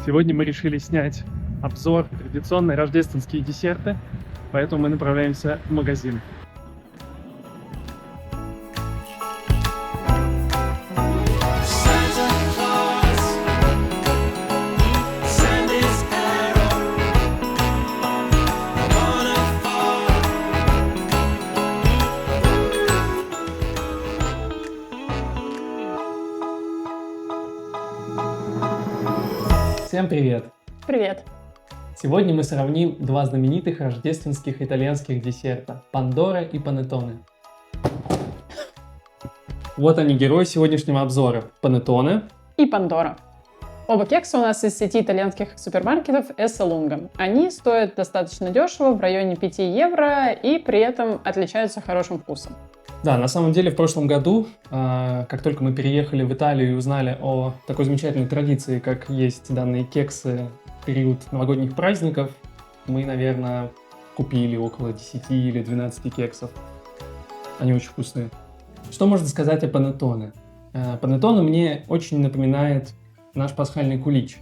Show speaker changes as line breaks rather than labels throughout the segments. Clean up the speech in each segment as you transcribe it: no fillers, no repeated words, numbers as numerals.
Сегодня мы решили снять обзор традиционные рождественские десерты, поэтому мы направляемся в магазин. Всем привет!
Привет!
Сегодня мы сравним два знаменитых рождественских итальянских десерта – пандора и панеттоне. Вот они, герои сегодняшнего обзора – панеттоне
и пандора. Оба кекса у нас из сети итальянских супермаркетов Esselunga. Они стоят достаточно дешево, в районе 5 евро, и при этом отличаются хорошим вкусом.
Да, на самом деле в прошлом году, как только мы переехали в Италию и узнали о такой замечательной традиции, как есть данные кексы в период новогодних праздников, мы, наверное, купили около 10 или 12 кексов. Они очень вкусные. Что можно сказать о панеттоне? Панеттоне мне очень напоминает наш пасхальный кулич.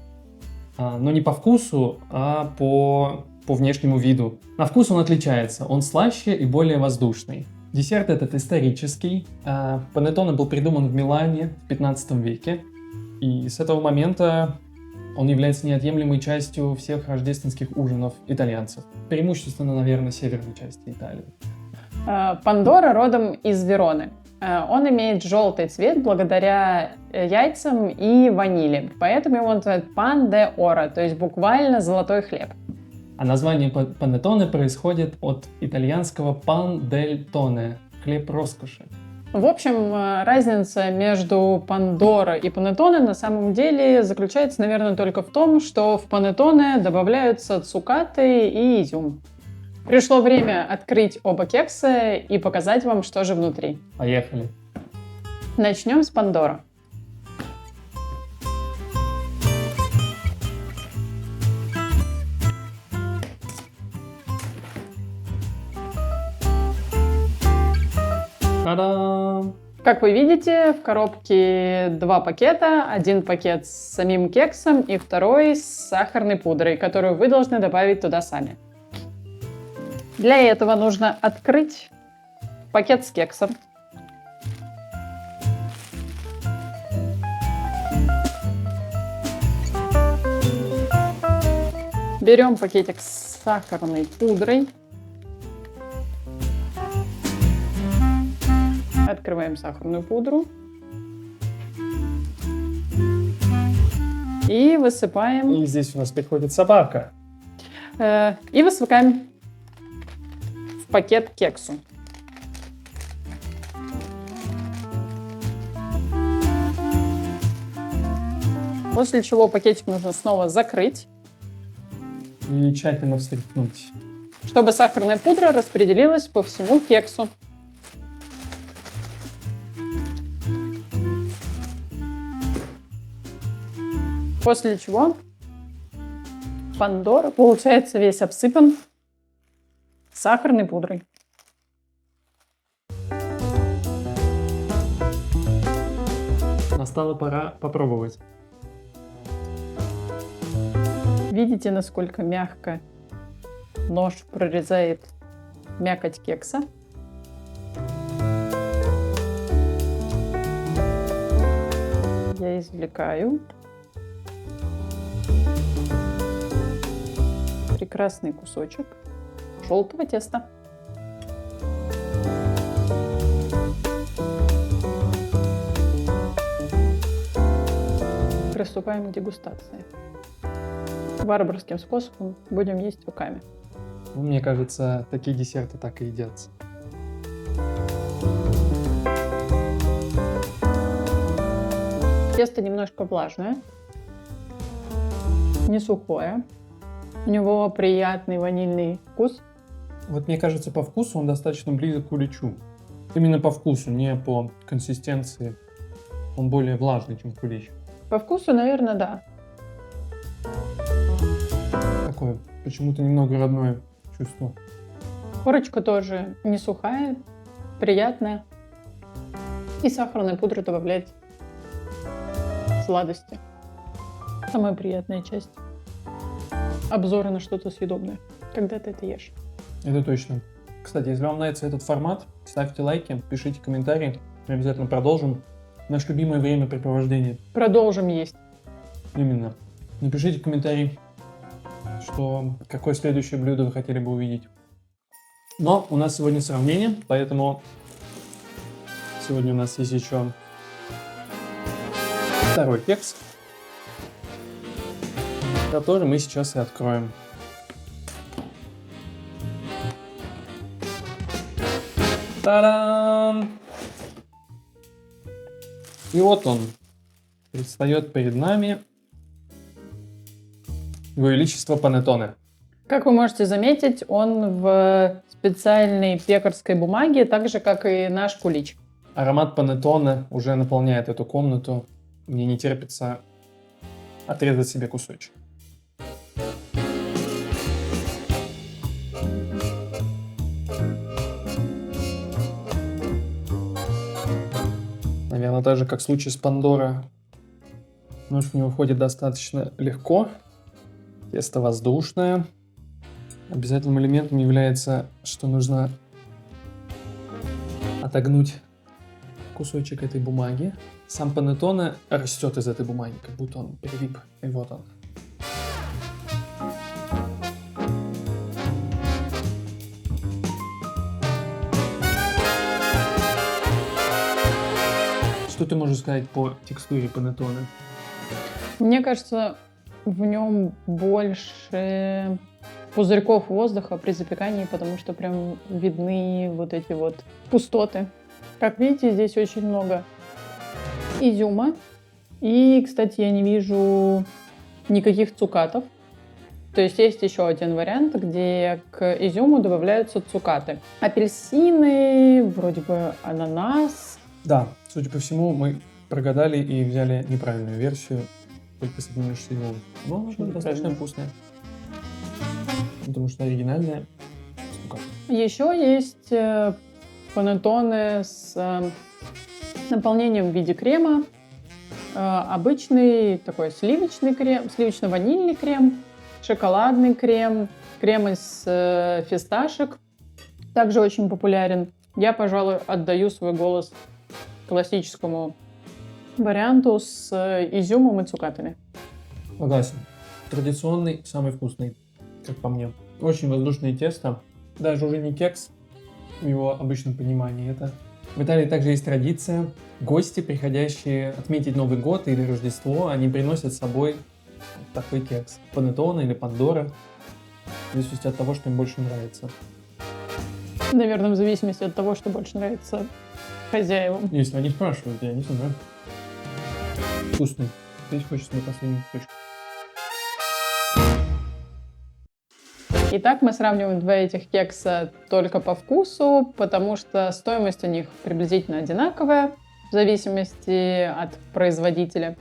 Но не по вкусу, а по внешнему виду. На вкус он отличается, он слаще и более воздушный. Десерт этот исторический. Панеттоне был придуман в Милане в 15 веке. И с этого момента он является неотъемлемой частью всех рождественских ужинов итальянцев. Преимущественно, наверное, северной части Италии.
Пандора родом из Вероны. Он имеет желтый цвет благодаря яйцам и ванили. Поэтому его называют пан де оро, то есть буквально золотой хлеб.
А название панеттоне происходит от итальянского pan del tone – хлеб роскоши.
В общем, разница между пандора и панеттоне на самом деле заключается, наверное, только в том, что в панеттоне добавляются цукаты и изюм. Пришло время открыть оба кекса и показать вам, что же внутри.
Поехали!
Начнем с пандора.
Та-дам!
Как вы видите, в коробке два пакета. Один пакет с самим кексом и второй с сахарной пудрой, которую вы должны добавить туда сами. Для этого нужно открыть пакет с кексом. Берем пакетик с сахарной пудрой. Открываем сахарную пудру. И высыпаем.
И здесь у нас приходит собака.
И высыпаем в пакет кексу. После чего пакетик нужно снова закрыть.
И тщательно встряхнуть.
Чтобы сахарная пудра распределилась по всему кексу. После чего пандора получается весь обсыпан сахарной пудрой.
Настала пора попробовать.
Видите, насколько мягко нож прорезает мякоть кекса? Я извлекаю. Прекрасный кусочек желтого теста. Приступаем к дегустации. Варварским способом будем есть руками.
Мне кажется, такие десерты так и едятся.
Тесто немножко влажное, не сухое. У него приятный ванильный вкус.
Вот мне кажется, по вкусу он достаточно близок к куличу. Именно по вкусу, не по консистенции. Он более влажный, чем кулич.
По вкусу, наверное, да.
Такое почему-то немного родное чувство.
Корочка тоже не сухая, приятная. И сахарная пудра добавляет сладости. Самая приятная часть. Обзоры на что-то съедобное, когда ты это ешь.
Это точно. Кстати, если вам нравится этот формат, ставьте лайки, пишите комментарии. Мы обязательно продолжим. Наше любимое времяпрепровождение.
Продолжим есть.
Именно. Напишите комментарий, какое следующее блюдо вы хотели бы увидеть. Но у нас сегодня сравнение, поэтому сегодня у нас есть еще второй кекс, который мы сейчас и откроем. Та-дам! И вот он предстает перед нами. Его Величество панеттоне.
Как вы можете заметить, он в специальной пекарской бумаге, так же, как и наш кулич.
Аромат панеттоне уже наполняет эту комнату. Мне не терпится отрезать себе кусочек. Наверное, так же, как в случае с Пандора, нож в него входит достаточно легко. Тесто воздушное. Обязательным элементом является, что нужно отогнуть кусочек этой бумаги. Сам панеттоне растет из этой бумаги, как будто он прилип. И вот он. Что ты можешь сказать по текстуре панеттоне?
Мне кажется, в нем больше пузырьков воздуха при запекании, потому что прям видны вот эти вот пустоты. Как видите, здесь очень много изюма. И, кстати, я не вижу никаких цукатов. То есть есть еще один вариант, где к изюму добавляются цукаты. Апельсины, вроде бы ананас.
Да, судя по всему, мы прогадали и взяли неправильную версию. Только с одним лишь изюмом. Но она достаточно вкусная. Потому что оригинальная.
Еще есть панеттоне с наполнением в виде крема. Обычный такой сливочный крем, сливочно-ванильный крем, шоколадный крем, крем из фисташек. Также очень популярен. Я, пожалуй, отдаю свой голос классическому варианту с изюмом и цукатами.
Согласен. Традиционный, самый вкусный, как по мне. Очень воздушное тесто. Даже уже не кекс в его обычном понимании. Это в Италии также есть традиция. Гости, приходящие отметить Новый год или Рождество, они приносят с собой такой кекс. Панеттоне или пандора. В зависимости от того, что им больше нравится.
Наверное, в зависимости от того, что больше нравится хозяевам.
Если они спрашивают, я не знаю. Вкусный. Здесь хочется на последний кусочек.
Итак, мы сравниваем два этих кекса только по вкусу, потому что стоимость у них приблизительно одинаковая, в зависимости от производителя.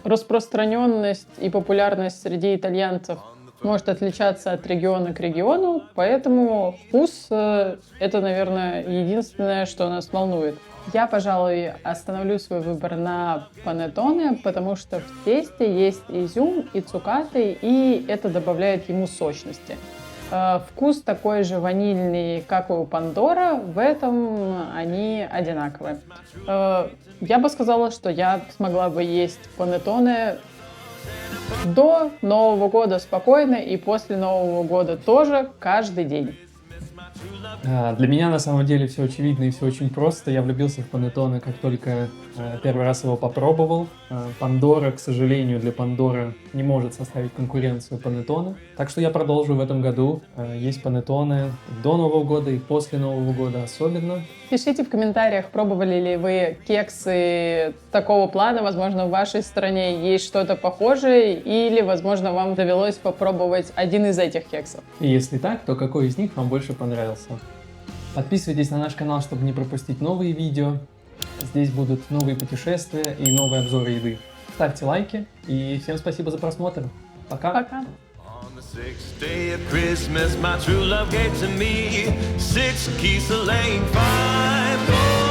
Распространенность и популярность среди итальянцев может отличаться от региона к региону, поэтому вкус — это, наверное, единственное, что нас волнует. Я, пожалуй, остановлю свой выбор на панеттоне, потому что в тесте есть изюм и цукаты, и это добавляет ему сочности. Вкус такой же ванильный, как и у Пандора, в этом они одинаковые. Я бы сказала, что я смогла бы есть панеттоне до Нового года спокойно и после Нового года тоже каждый день.
Для меня на самом деле все очевидно и все очень просто. Я влюбился в панеттоне, как только первый раз его попробовал. Пандора, к сожалению, для Пандора не может составить конкуренцию панеттоне. Так что я продолжу в этом году есть панеттоне до Нового года и после Нового года особенно.
Пишите в комментариях, пробовали ли вы кексы такого плана. Возможно, в вашей стране есть что-то похожее, или, возможно, вам довелось попробовать один из этих кексов.
И если так, то какой из них вам больше понравился? Подписывайтесь на наш канал, чтобы не пропустить новые видео. Здесь будут новые путешествия и новые обзоры еды. Ставьте лайки и всем спасибо за просмотр. Пока!
Пока!
On the sixth day of Christmas, my true love gave to me 6 keys to laying 5 gold.